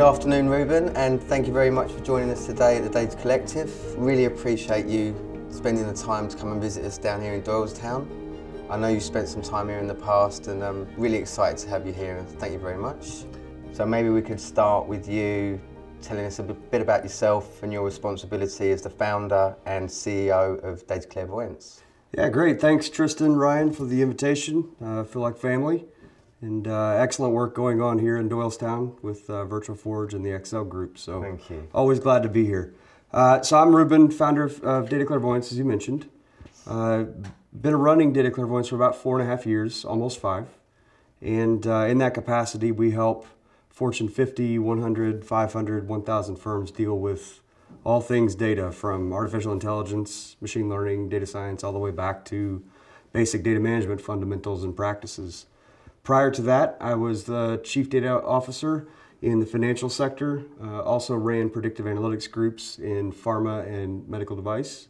afternoon, Reuben, and thank you very much for joining us today at the Data Collective. Really appreciate you spending the time to come and visit us down here in Doylestown. I know you spent some time here in the past, and I'm really excited to have you here, and thank you very much. So maybe we could start with you telling us a bit about yourself and your responsibility as the founder and CEO of Data Clairvoyance. Yeah, great. Thanks, Tristan, Ryan, for the invitation. I feel like family. And excellent work going on here in Doylestown with Virtual Forge and the Excel group. So thank you. Always glad to be here. So I'm Reuben, founder of Data Clairvoyance, as you mentioned. Been running Data Clairvoyance for about 4.5 years, almost 5. And in that capacity, we help Fortune 50, 100, 500, 1,000 firms deal with all things data, from artificial intelligence, machine learning, data science, all the way back to basic data management fundamentals and practices. Prior to that, I was the Chief Data Officer in the financial sector, also ran predictive analytics groups in pharma and medical device.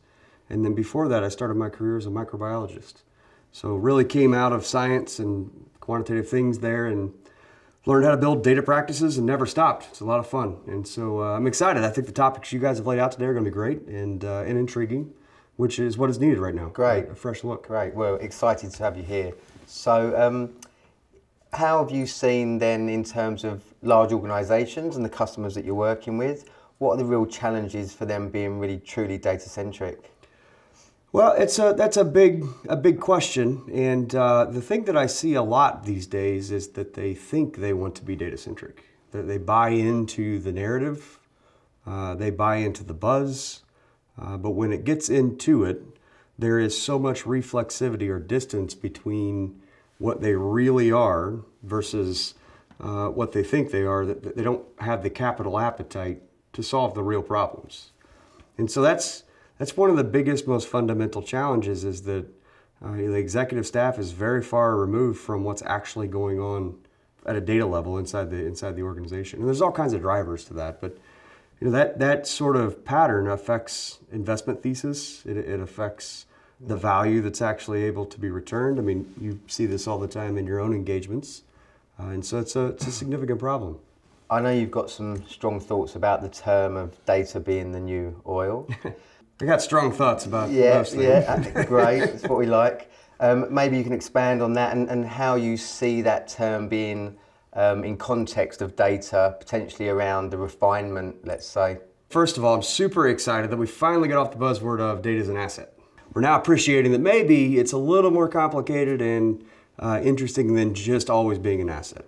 And then before that, I started my career as a microbiologist. So really came out of science and quantitative things there and learned how to build data practices and never stopped. It's a lot of fun. And so I'm excited. I think the topics you guys have laid out today are going to be great and intriguing, which is what is needed right now. Great. A fresh look. Great. Well, excited to have you here. So, how have you seen then, in terms of large organisations and the customers that you're working with, what are the real challenges for them being really truly data-centric? Well, that's a big question, and the thing that I see a lot these days is that they think they want to be data-centric. That they buy into the narrative, they buy into the buzz, but when it gets into it, there is so much reflexivity or distance between what they really are versus what they think they are, that they don't have the capital appetite to solve the real problems. And so that's one of the biggest, most fundamental challenges, is that the executive staff is very far removed from what's actually going on at a data level inside the organization. And there's all kinds of drivers to that, but that sort of pattern affects investment thesis. It affects the value that's actually able to be returned. I mean, you see this all the time in your own engagements. And so it's a significant problem. I know you've got some strong thoughts about the term of data being the new oil. I got strong thoughts about most things. Yeah, great. That's what we like. Maybe you can expand on that and how you see that term being in context of data, potentially around the refinement, let's say. First of all, I'm super excited that we finally got off the buzzword of data as an asset. We're now appreciating that maybe it's a little more complicated and interesting than just always being an asset.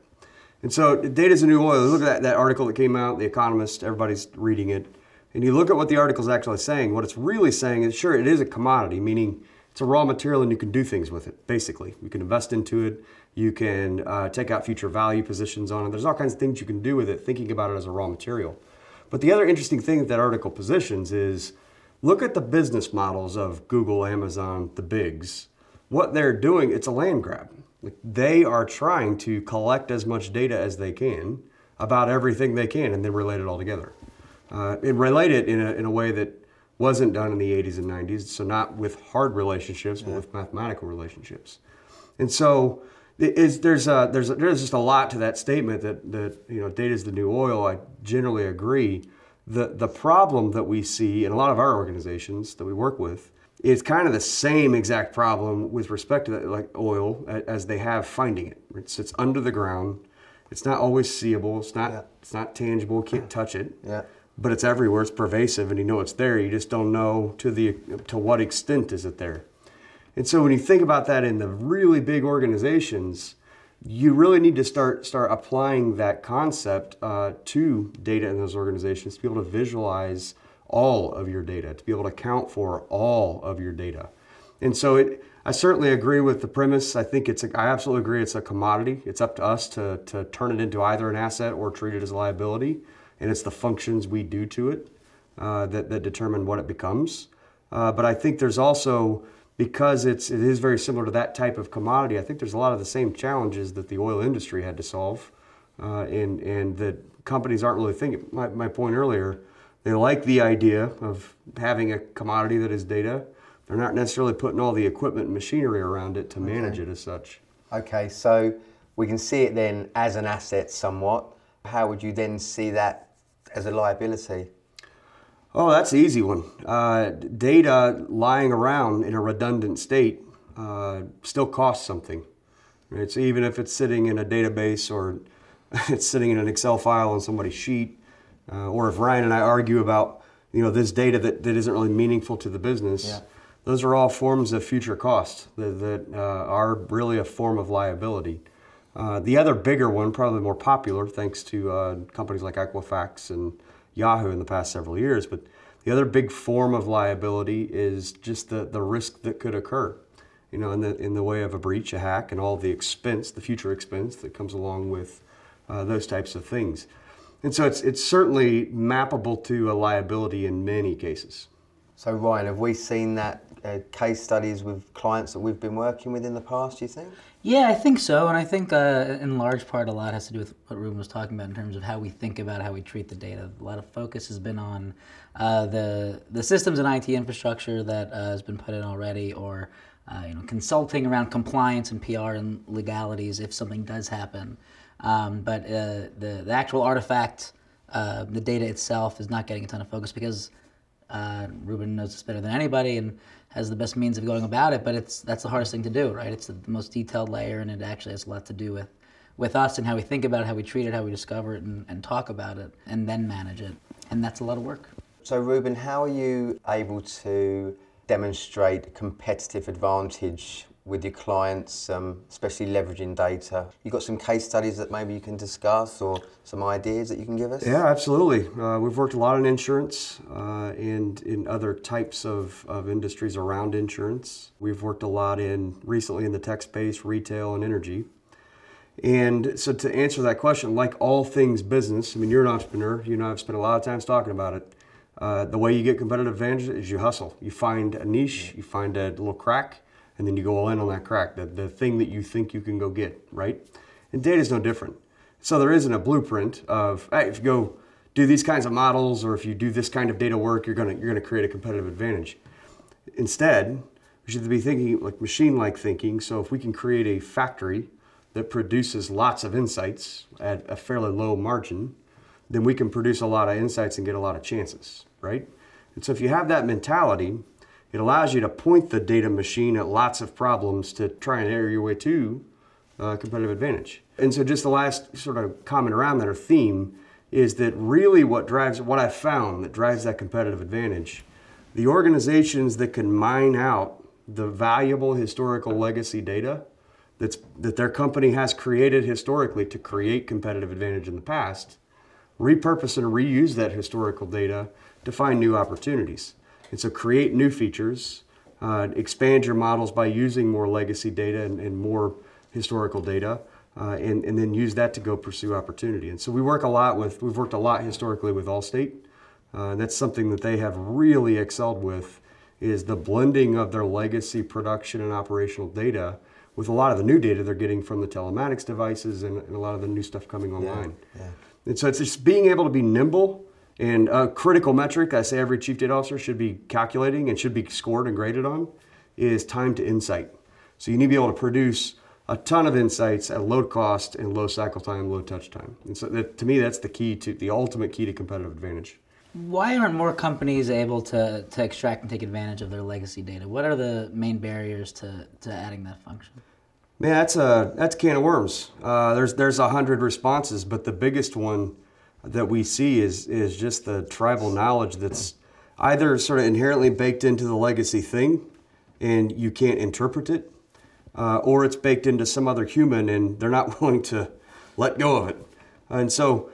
And so data is the new oil. Look at that article that came out, The Economist, everybody's reading it. And you look at what the article is actually saying. What it's really saying is, sure, it is a commodity, meaning it's a raw material and you can do things with it, basically. You can invest into it. You can take out future value positions on it. There's all kinds of things you can do with it, thinking about it as a raw material. But the other interesting thing that article positions is, look at the business models of Google, Amazon, the bigs. What they're doing, it's a land grab. Like, they are trying to collect as much data as they can about everything they can and then relate it all together. And relate it in a way that wasn't done in the 80s and 90s, so not with hard relationships, but with mathematical relationships. And so there's just a lot to that statement that data is the new oil. I generally agree. The problem that we see in a lot of our organizations that we work with is kind of the same exact problem with respect to like oil as they have finding it. It's under the ground. It's not always seeable. It's not tangible. You can't touch it. Yeah. But it's everywhere. It's pervasive, and you know it's there. You just don't know to what extent is it there. And so when you think about that in the really big organizations, you really need to start applying that concept to data in those organizations, to be able to visualize all of your data, to be able to account for all of your data. And so I certainly agree with the premise. I absolutely agree it's a commodity. It's up to us to turn it into either an asset or treat it as a liability. And it's the functions we do to it that determine what it becomes. But I think there's also, because it is very similar to that type of commodity, I think there's a lot of the same challenges that the oil industry had to solve, and that companies aren't really thinking. My point earlier, they like the idea of having a commodity that is data. They're not necessarily putting all the equipment and machinery around it to manage it as such. Okay, so we can see it then as an asset somewhat. How would you then see that as a liability? Oh, that's the easy one. Data lying around in a redundant state still costs something. Right? So even if it's sitting in a database or it's sitting in an Excel file on somebody's sheet, or if Ryan and I argue about this data that isn't really meaningful to the business, yeah. Those are all forms of future costs that are really a form of liability. The other bigger one, probably more popular thanks to companies like Equifax and Yahoo in the past several years, but the other big form of liability is just the risk that could occur, in the way of a breach, a hack, and all the expense, the future expense that comes along with those types of things. And so it's certainly mappable to a liability in many cases. So Ryan, have we seen that case studies with clients that we've been working with in the past, do you think? Yeah, I think so, and I think in large part a lot has to do with what Reuben was talking about in terms of how we think about how we treat the data. A lot of focus has been on the systems and IT infrastructure that has been put in already, or consulting around compliance and PR and legalities if something does happen. But the actual artifact, the data itself, is not getting a ton of focus because Reuben knows this better than anybody and has the best means of going about it, but that's the hardest thing to do, right? It's the most detailed layer, and it actually has a lot to do with us and how we think about it, how we treat it, how we discover it, and talk about it, and then manage it. And that's a lot of work. So Reuben, how are you able to demonstrate competitive advantage with your clients, especially leveraging data? You've got some case studies that maybe you can discuss, or some ideas that you can give us? Yeah, absolutely. We've worked a lot in insurance and in other types of industries around insurance. We've worked a lot recently in the tech space, retail, and energy. And so to answer that question, like all things business, you're an entrepreneur, I've spent a lot of time talking about it. The way you get competitive advantage is you hustle. You find a niche, you find a little crack, and then you go all in on that crack, the thing that you think you can go get, right? And data is no different. So there isn't a blueprint of, hey, if you go do these kinds of models, or if you do this kind of data work, you're gonna create a competitive advantage. Instead, we should be thinking like machine-like thinking. So if we can create a factory that produces lots of insights at a fairly low margin, then we can produce a lot of insights and get a lot of chances, right? And so if you have that mentality, it allows you to point the data machine at lots of problems to try and area your way to competitive advantage. And so just the last sort of comment around that, or theme, is that really what I've found that drives that competitive advantage, the organizations that can mine out the valuable historical legacy data that their company has created historically to create competitive advantage in the past, repurpose and reuse that historical data to find new opportunities. And so create new features, expand your models by using more legacy data and more historical data, and then use that to go pursue opportunity. And so we've worked a lot historically with Allstate. That's something that they have really excelled with, is the blending of their legacy production and operational data with a lot of the new data they're getting from the telematics devices and a lot of the new stuff coming online. Yeah. And so it's just being able to be nimble. And a critical metric I say every chief data officer should be calculating and should be scored and graded on is time to insight. So you need to be able to produce a ton of insights at low cost and low cycle time, low touch time. And so to me, that's the ultimate key to competitive advantage. Why aren't more companies able to extract and take advantage of their legacy data? What are the main barriers to adding that function? Man, that's a can of worms. There's 100 responses, but the biggest one that we see is just the tribal knowledge that's either sort of inherently baked into the legacy thing and you can't interpret it, or it's baked into some other human and they're not willing to let go of it. And so,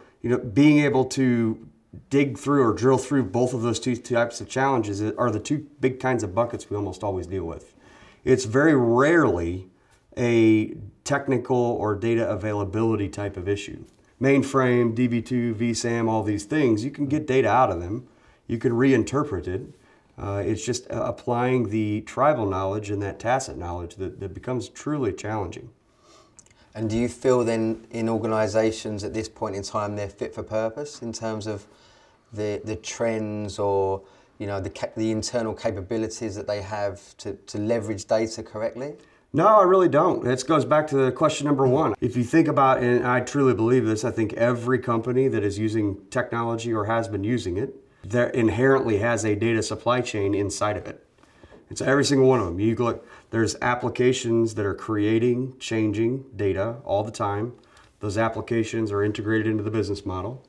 being able to dig through or drill through both of those two types of challenges are the two big kinds of buckets we almost always deal with. It's very rarely a technical or data availability type of issue. Mainframe, DB2, vSAM, all these things, you can get data out of them. You can reinterpret it. It's just applying the tribal knowledge and that tacit knowledge that becomes truly challenging. And do you feel then in organizations at this point in time they're fit for purpose in terms of the trends or the internal capabilities that they have to leverage data correctly? No, I really don't. This goes back to the question number one. If you think about, and I truly believe this, I think every company that is using technology or has been using it, there inherently has a data supply chain inside of it. It's every single one of them. You look, there's applications that are creating, changing data all the time. Those applications are integrated into the business model.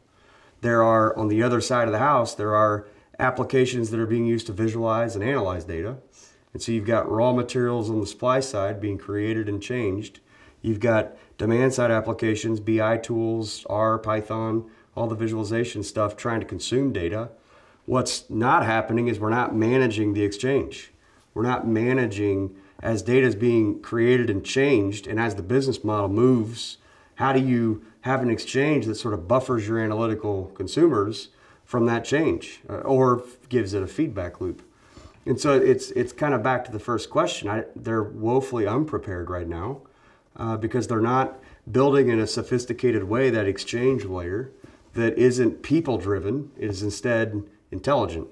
There are, on the other side of the house, there are applications that are being used to visualize and analyze data. And so you've got raw materials on the supply side being created and changed. You've got demand side applications, BI tools, R, Python, all the visualization stuff trying to consume data. What's not happening is we're not managing the exchange. We're not managing as data is being created and changed, and as the business model moves, how do you have an exchange that sort of buffers your analytical consumers from that change or gives it a feedback loop? And so it's kind of back to the first question. They're woefully unprepared right now because they're not building in a sophisticated way that exchange layer that isn't people-driven, it is instead intelligent.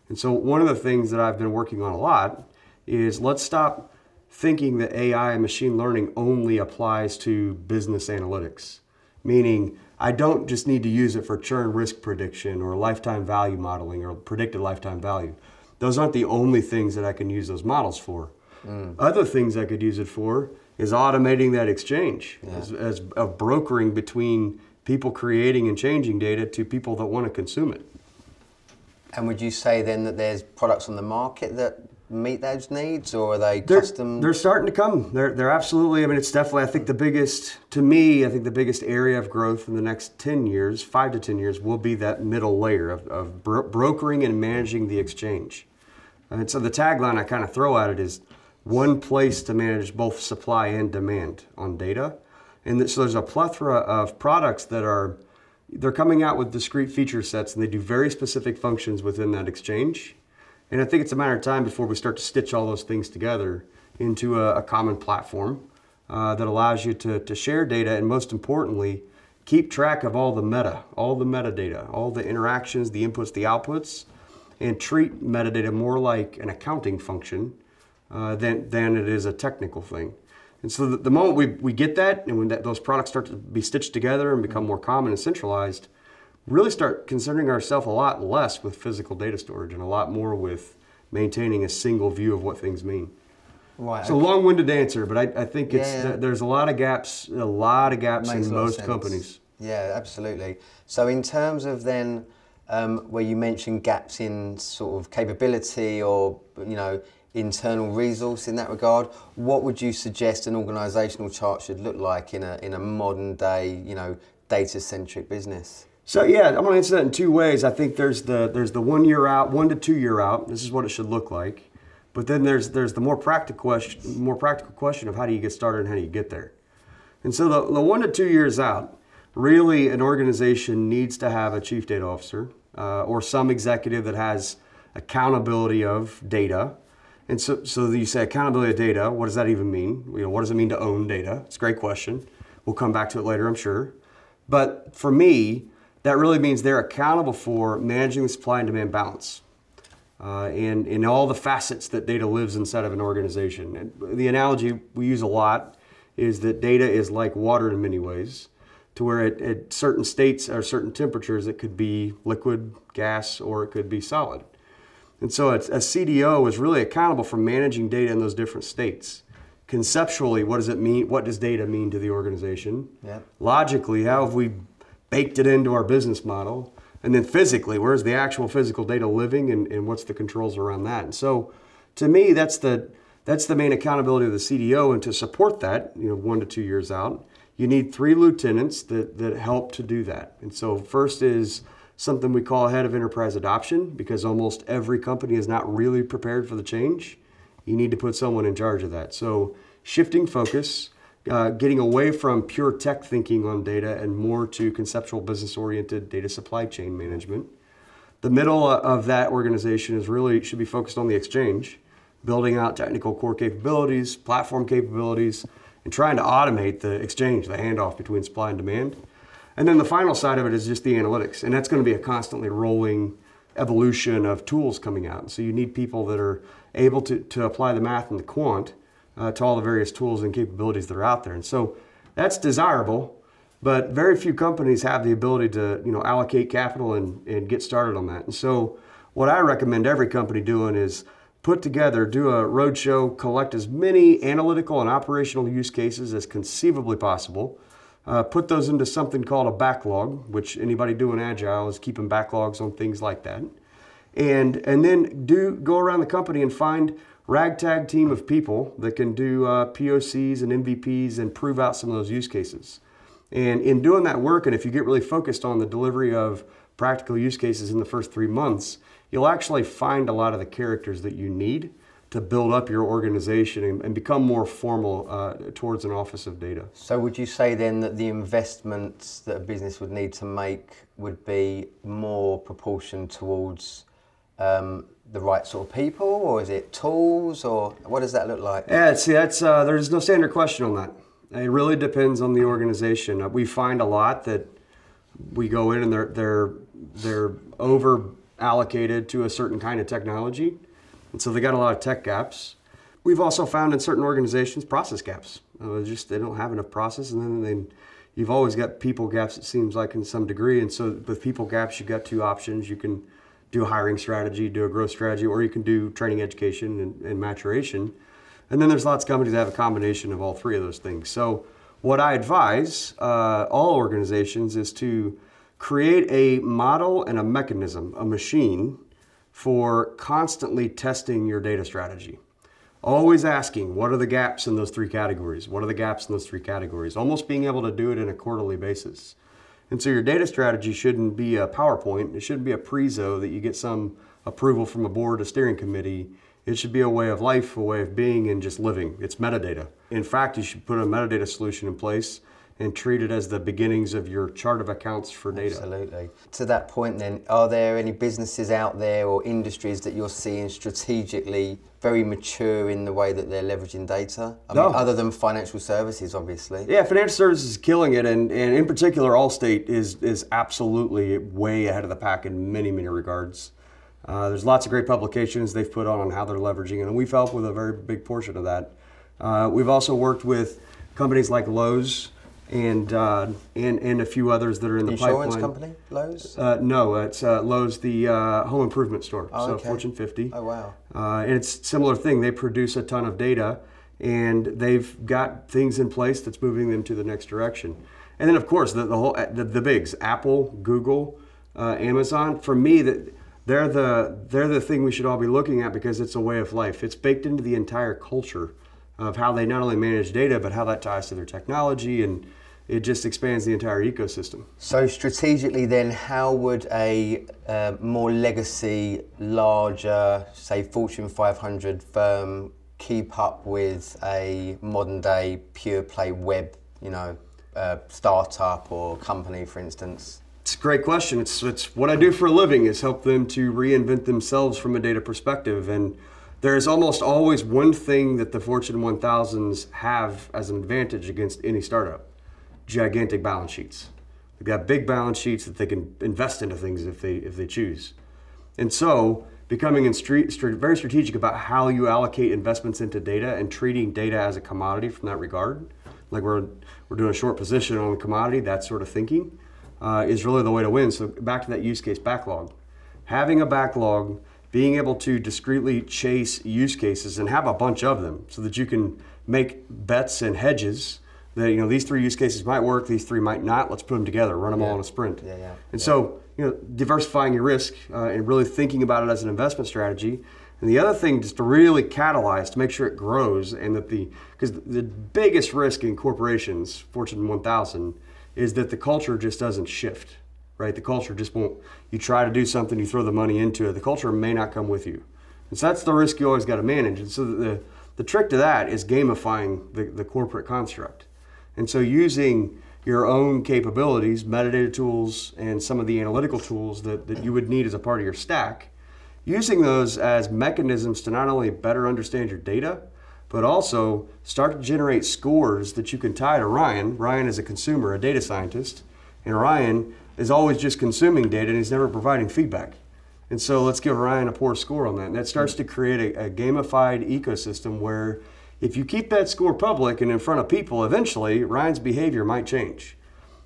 And so one of the things that I've been working on a lot is let's stop thinking that AI and machine learning only applies to business analytics. Meaning, I don't just need to use it for churn risk prediction or lifetime value modeling or predicted lifetime value. Those aren't the only things that I can use those models for. Other things I could use it for is automating that exchange, as of brokering between people creating and changing data to people that want to consume it. And would you say then that there's products on the market that meet those needs, or are they custom? They're starting to come. They're absolutely, I mean, it's definitely, I think the biggest area of growth in the next 10 years, 5 to 10 years, will be that middle layer of brokering and managing the exchange. And so the tagline I kind of throw at it is one place to manage both supply and demand on data. And so there's a plethora of products that they're coming out with discrete feature sets, and they do very specific functions within that exchange. And I think it's a matter of time before we start to stitch all those things together into a common platform that allows you to share data, and most importantly, keep track of all the metadata, all the interactions, the inputs, the outputs, and treat metadata more like an accounting function than it is a technical thing. And so the moment we get that, and when those products start to be stitched together and become more common and centralized, really start concerning ourselves a lot less with physical data storage and a lot more with maintaining a single view of what things mean. Right. It's a long-winded answer, but I think there's a lot of gaps in most companies. Yeah, absolutely. So in terms of then, where you mentioned gaps in sort of capability or, internal resource in that regard, what would you suggest an organisational chart should look like in a modern day, data-centric business? So yeah, I'm going to answer that in two ways. I think there's the 1 year out, 1 to 2 year out. This is what it should look like. But then there's the more practical question of how do you get started and how do you get there. And so the 1 to 2 years out, really an organization needs to have a chief data officer or some executive that has accountability of data. And so you say accountability of data. What does that even mean? What does it mean to own data? It's a great question. We'll come back to it later, I'm sure. But for me, that really means they're accountable for managing the supply and demand balance and in all the facets that data lives inside of an organization. And the analogy we use a lot is that data is like water in many ways, to where at certain states or certain temperatures it could be liquid, gas, or it could be solid. And so a CDO is really accountable for managing data in those different states. Conceptually, what does it mean? What does data mean to the organization? Yeah. Logically, how have we baked it into our business model? And then physically, where's the actual physical data living, and what's the controls around that? And so to me, that's the main accountability of the CDO. And to support that, 1 to 2 years out, you need 3 lieutenants that help to do that. And so first is something we call head of enterprise adoption, because almost every company is not really prepared for the change. You need to put someone in charge of that. So shifting focus, getting away from pure tech thinking on data and more to conceptual business-oriented data supply chain management. The middle of that organization should be focused on the exchange, building out technical core capabilities, platform capabilities, and trying to automate the exchange, the handoff between supply and demand. And then the final side of it is just the analytics, and that's going to be a constantly rolling evolution of tools coming out. So you need people that are able to apply the math and the quant to all the various tools and capabilities that are out there. And so that's desirable, but very few companies have the ability to allocate capital and get started on that. And so what I recommend every company doing is do a roadshow, collect as many analytical and operational use cases as conceivably possible, put those into something called a backlog, which anybody doing Agile is keeping backlogs on things like that. And then go around the company and find ragtag team of people that can do POCs and MVPs and prove out some of those use cases. And in doing that work, and if you get really focused on the delivery of practical use cases in the first 3 months, you'll actually find a lot of the characters that you need to build up your organization and become more formal towards an office of data. So would you say then that the investments that a business would need to make would be more proportioned towards the right sort of people, or is it tools, or what does that look like? Yeah, see, there's no standard question on that. It really depends on the organization. We find a lot that we go in and they're over allocated to a certain kind of technology, and so they got a lot of tech gaps. We've also found in certain organizations process gaps. They don't have enough process, and then you've always got people gaps, it seems like, in some degree. And so with people gaps, you've got two options. You can do a hiring strategy, do a growth strategy, or you can do training, education, and maturation. And then there's lots of companies that have a combination of all three of those things. So what I advise all organizations is to create a model and a mechanism, a machine, for constantly testing your data strategy. Always asking, what are the gaps in those three categories? What are the gaps in those three categories? Almost being able to do it on a quarterly basis. And so your data strategy shouldn't be a PowerPoint. It shouldn't be a prezo that you get some approval from a board, a steering committee. It should be a way of life, a way of being, and just living. It's metadata. In fact, you should put a metadata solution in place and treat it as the beginnings of your chart of accounts for data. Absolutely. To that point then, are there any businesses out there or industries that you're seeing strategically very mature in the way that they're leveraging data? I mean, other than financial services, obviously. Yeah, financial services is killing it, and in particular, Allstate is absolutely way ahead of the pack in many, many regards. There's lots of great publications they've put on how they're leveraging it, and we've helped with a very big portion of that. We've also worked with companies like Lowe's and a few others that are in the pipeline. Insurance company, Lowe's? No, it's Lowe's, the home improvement store, Oh, so okay. Fortune 50. Oh, wow. And it's a similar thing. They produce a ton of data, and they've got things in place that's moving them to the next direction. And then, of course, the bigs, Apple, Google, Amazon. For me, they're the thing we should all be looking at because it's a way of life. It's baked into the entire culture of how they not only manage data, but how that ties to their technology, and it just expands the entire ecosystem. So strategically then, how would a more legacy, larger, say Fortune 500 firm keep up with a modern day pure play web, startup or company, for instance? It's a great question. It's what I do for a living, is help them to reinvent themselves from a data perspective. And there's almost always one thing that the Fortune 1000s have as an advantage against any startup: gigantic balance sheets. They've got big balance sheets that they can invest into things if they choose. And so becoming very strategic about how you allocate investments into data and treating data as a commodity from that regard, like we're doing a short position on a commodity, that sort of thinking, is really the way to win. So back to that use case backlog. Having a backlog, being able to discreetly chase use cases and have a bunch of them so that you can make bets and hedges that, these three use cases might work, these three might not. Let's put them together, run them all in a sprint. And so, diversifying your risk and really thinking about it as an investment strategy. And the other thing, just to really catalyze, to make sure it grows, and because the biggest risk in corporations, Fortune 1000, is that the culture just doesn't shift, right? The culture just won't. You try to do something, you throw the money into it, the culture may not come with you. And so that's the risk you always got to manage. And so the trick to that is gamifying the corporate construct. And so using your own capabilities, metadata tools, and some of the analytical tools that you would need as a part of your stack, using those as mechanisms to not only better understand your data, but also start to generate scores that you can tie to Ryan. Ryan is a consumer, a data scientist, and Ryan is always just consuming data and he's never providing feedback. And so let's give Ryan a poor score on that. And that starts to create a gamified ecosystem where if you keep that score public and in front of people, eventually Ryan's behavior might change.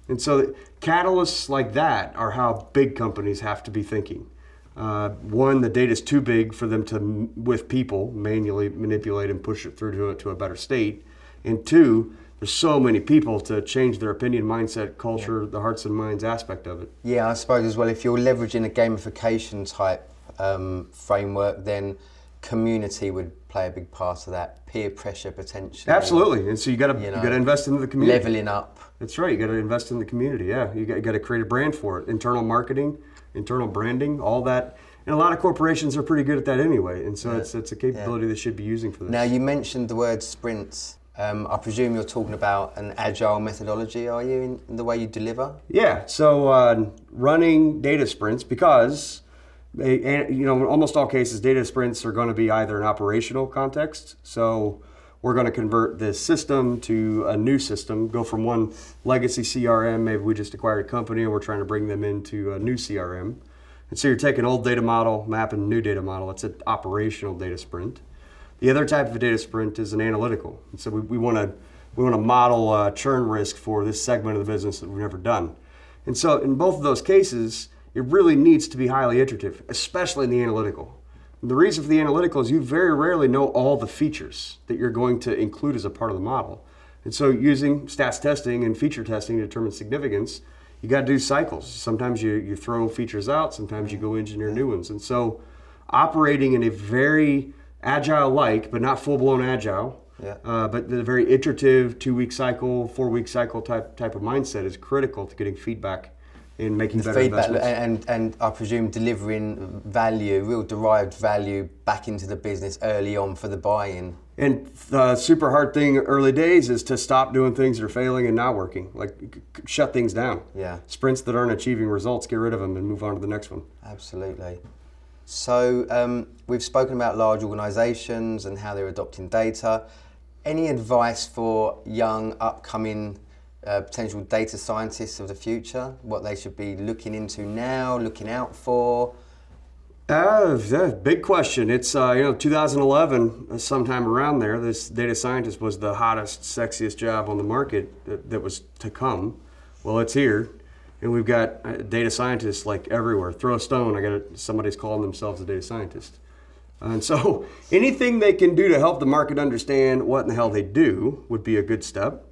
And so catalysts like that are how big companies have to be thinking. One, the data's too big for them to, with people, manually manipulate and push it through to a better state. And two, there's so many people to change their opinion, mindset, culture, the hearts and minds aspect of it. Yeah, I suppose as well, if you're leveraging a gamification type framework, then community would play a big part of that. Peer pressure potentially. Absolutely, and so you got to invest into the community. Leveling up. That's right. You got to invest in the community. Yeah, you got to create a brand for it. Internal marketing, internal branding, all that. And a lot of corporations are pretty good at that anyway. And so it's a capability they should be using for this. Now you mentioned the word sprints. I presume you're talking about an agile methodology, are you, in the way you deliver? Yeah. So running data sprints, because in almost all cases, data sprints are going to be either an operational context. So we're going to convert this system to a new system, go from one legacy CRM, maybe we just acquired a company and we're trying to bring them into a new CRM. And so you're taking old data model, mapping a new data model. It's an operational data sprint. The other type of a data sprint is an analytical. And so we want to model churn risk for this segment of the business that we've never done. And so in both of those cases, it really needs to be highly iterative, especially in the analytical. And the reason for the analytical is you very rarely know all the features that you're going to include as a part of the model. And so using stats testing and feature testing to determine significance, you got to do cycles. Sometimes you throw features out, sometimes you go engineer new ones. And so operating in a very agile-like, but not full-blown agile, but the very iterative 2-week cycle, 4-week cycle type of mindset is critical to getting feedback and making better investments. And I presume delivering value, real derived value back into the business early on for the buy-in. And the super hard thing early days is to stop doing things that are failing and not working. Like shut things down. Yeah. Sprints that aren't achieving results, get rid of them and move on to the next one. Absolutely. So we've spoken about large organizations and how they're adopting data. Any advice for young, upcoming potential data scientists of the future? What they should be looking into now, looking out for? Big question. It's 2011, sometime around there, this data scientist was the hottest, sexiest job on the market that was to come. Well, it's here. And we've got data scientists like everywhere. Throw a stone, somebody's calling themselves a data scientist. And so anything they can do to help the market understand what in the hell they do would be a good step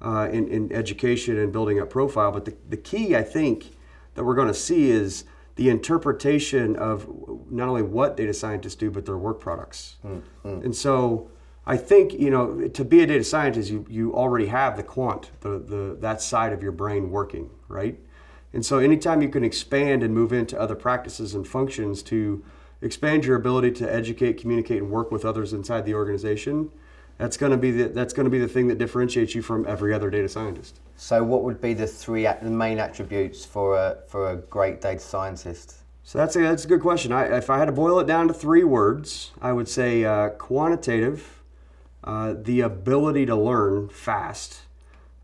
in education and building up profile. But the key, I think, that we're going to see is the interpretation of not only what data scientists do, but their work products. And so I think, to be a data scientist, you already have the quant, that side of your brain working, right? And so anytime you can expand and move into other practices and functions to expand your ability to educate, communicate, and work with others inside the organization, that's going to be the thing that differentiates you from every other data scientist. So what would be the main attributes for a great data scientist? So that's a good question. If I had to boil it down to 3 words, I would say quantitative, the ability to learn fast,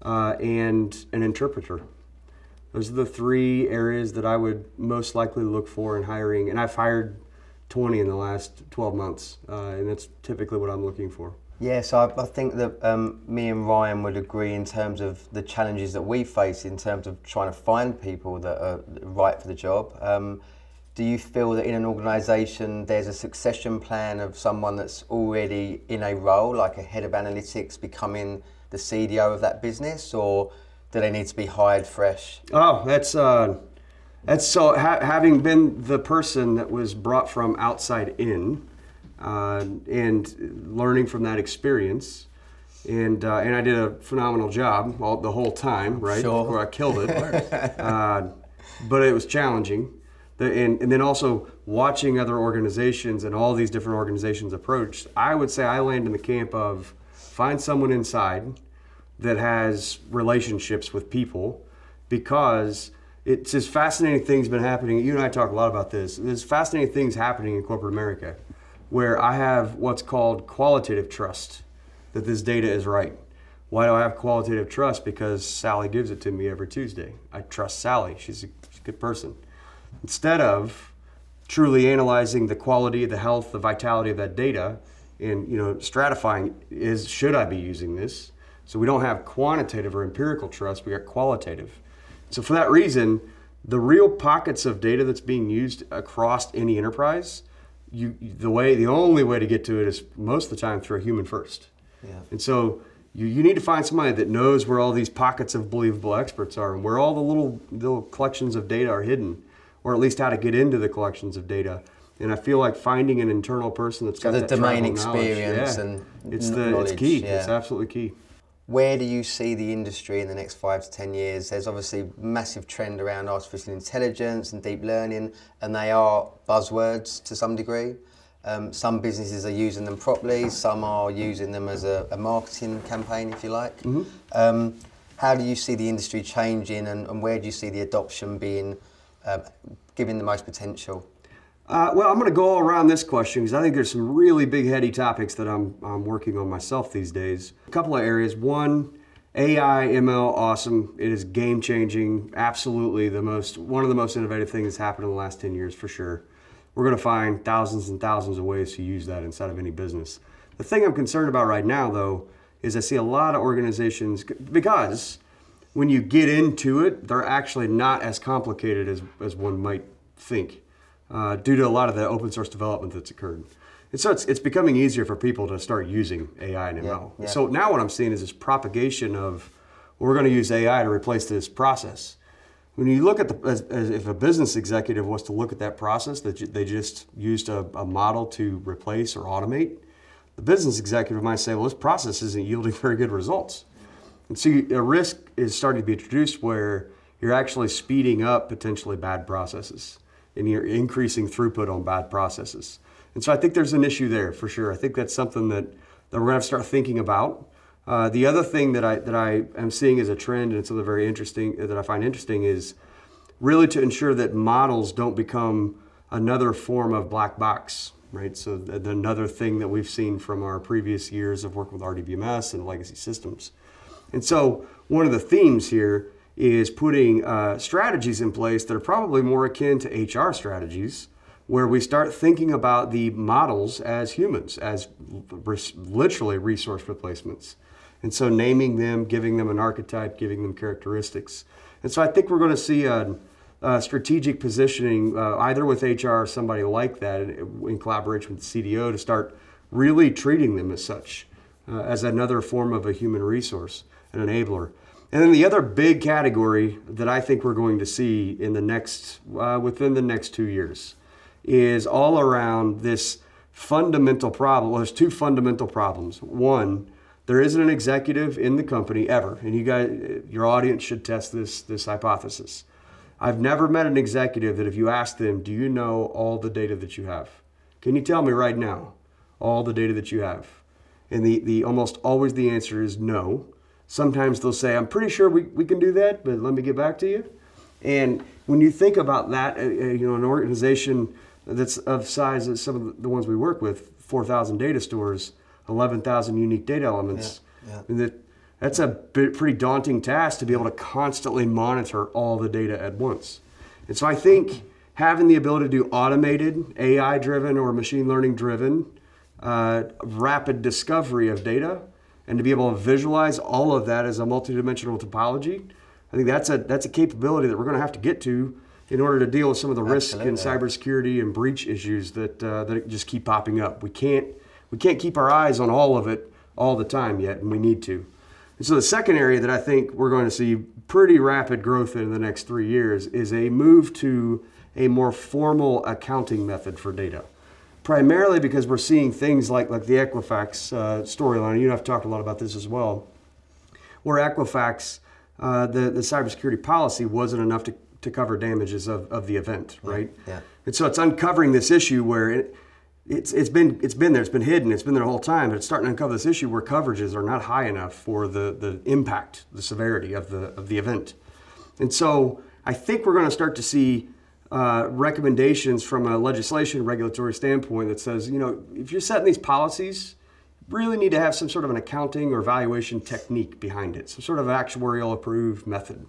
and an interpreter. Those are the 3 areas that I would most likely look for in hiring, and I've hired 20 in the last 12 months, and that's typically what I'm looking for. Yes, I think that me and Ryan would agree in terms of the challenges that we face in terms of trying to find people that are right for the job. Do you feel that in an organisation there's a succession plan of someone that's already in a role, like a head of analytics becoming the CDO of that business, or do they need to be hired fresh? Oh, that's so having been the person that was brought from outside in, and learning from that experience, and I did a phenomenal job the whole time, right? Sure. Before I killed it, but it was challenging, and then also watching other organizations and all these different organizations approach. I would say I land in the camp of find someone inside that has relationships with people, because it's just fascinating things been happening. You and I talk a lot about this. There's fascinating things happening in corporate America where I have what's called qualitative trust that this data is right. Why do I have qualitative trust? Because Sally gives it to me every Tuesday. I trust Sally. She's a good person. Instead of truly analyzing the quality, the health, the vitality of that data and stratifying is, should I be using this? So we don't have quantitative or empirical trust, we got qualitative. So for that reason, the real pockets of data that's being used across any enterprise, the only way to get to it is most of the time through a human first. Yeah. And so you need to find somebody that knows where all these pockets of believable experts are and where all the little collections of data are hidden, or at least how to get into the collections of data. And I feel like finding an internal person that's got the that domain tribal experience knowledge, and it's key. Yeah. It's absolutely key. Where do you see the industry in the next 5 to 10 years? There's obviously a massive trend around artificial intelligence and deep learning, and they are buzzwords to some degree. Some businesses are using them properly, some are using them as a marketing campaign, if you like. Mm-hmm. How do you see the industry changing, and where do you see the adoption being, given the most potential? Well, I'm going to go all around this question because I think there's some really big heady topics that I'm working on myself these days. A couple of areas. One, AI, ML, awesome. It is game changing. Absolutely one of the most innovative things that's happened in the last 10 years for sure. We're going to find thousands and thousands of ways to use that inside of any business. The thing I'm concerned about right now, though, is I see a lot of organizations, because when you get into it, they're actually not as complicated as one might think. Due to a lot of the open source development that's occurred. And so it's becoming easier for people to start using AI and ML. Yeah. So now what I'm seeing is this propagation of, we're going to use AI to replace this process. When you look at as if a business executive was to look at that process that they just used a model to replace or automate, the business executive might say, well, this process isn't yielding very good results. And so a risk is starting to be introduced where you're actually speeding up potentially bad processes, and you're increasing throughput on bad processes. And so I think there's an issue there for sure. I think that's something that we're going to have to start thinking about. The other thing that I am seeing as a trend, and it's something very interesting that I find interesting, is really to ensure that models don't become another form of black box, right? So another thing that we've seen from our previous years of working with RDBMS and legacy systems. And so one of the themes here is putting strategies in place that are probably more akin to HR strategies, where we start thinking about the models as humans, as literally resource replacements. And so naming them, giving them an archetype, giving them characteristics. And so I think we're going to see a strategic positioning, either with HR or somebody like that, in collaboration with the CDO, to start really treating them as such, as another form of a human resource, an enabler. And then the other big category that I think we're going to see in the next, within the next 2 years, is all around this fundamental problem. Well, there's two fundamental problems. One, there isn't an executive in the company ever, and you guys, your audience should test this hypothesis. I've never met an executive that if you ask them, do you know all the data that you have? Can you tell me right now all the data that you have? And the almost always the answer is no. Sometimes they'll say, I'm pretty sure we can do that, but let me get back to you. And when you think about that, an organization that's of size as some of the ones we work with, 4,000 data stores, 11,000 unique data elements, that's a pretty daunting task to be able to constantly monitor all the data at once. And so I think having the ability to do automated, AI-driven or machine learning-driven, rapid discovery of data, and to be able to visualize all of that as a multidimensional topology, I think that's a capability that we're going to have to get to in order to deal with some of the risk in cybersecurity and breach issues that just keep popping up. We can't keep our eyes on all of it all the time yet, and we need to. And so the second area that I think we're going to see pretty rapid growth in the next 3 years is a move to a more formal accounting method for data. Primarily because we're seeing things like the Equifax storyline. You and I've talked a lot about this as well, where Equifax, the cybersecurity policy wasn't enough to cover damages of the event, right? Yeah. And so it's uncovering this issue where it's been there, it's been hidden, it's been there the whole time, but it's starting to uncover this issue where coverages are not high enough for the impact, the severity of the event. And so I think we're going to start to see recommendations from a legislation regulatory standpoint that says, if you're setting these policies, you really need to have some sort of an accounting or valuation technique behind it, some sort of actuarial approved method.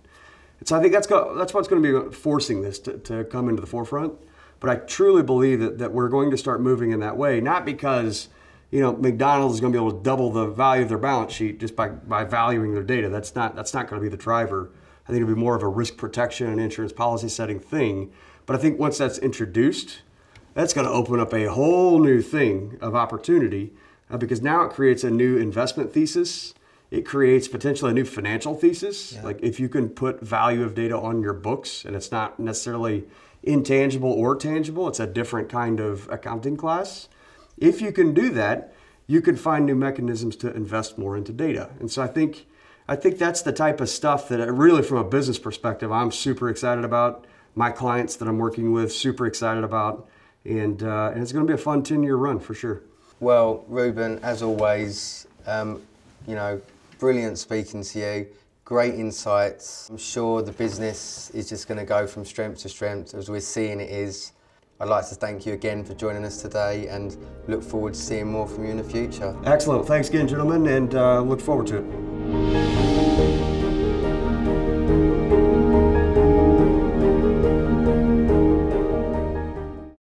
And so I think that's what's going to be forcing this to come into the forefront. But I truly believe that we're going to start moving in that way, not because McDonald's is going to be able to double the value of their balance sheet just by valuing their data. That's not going to be the driver. I think it'll be more of a risk protection and insurance policy setting thing. But I think once that's introduced, that's going to open up a whole new thing of opportunity because now it creates a new investment thesis. It creates potentially a new financial thesis. Yeah. Like if you can put value of data on your books and it's not necessarily intangible or tangible, it's a different kind of accounting class. If you can do that, you can find new mechanisms to invest more into data. And so I think that's the type of stuff that really from a business perspective, I'm super excited about. My clients that I'm working with, super excited about. And it's going to be a fun 10-year run for sure. Well, Reuben, as always, brilliant speaking to you. Great insights. I'm sure the business is just going to go from strength to strength as we're seeing it is. I'd like to thank you again for joining us today and look forward to seeing more from you in the future. Excellent. Thanks again, gentlemen, and look forward to it.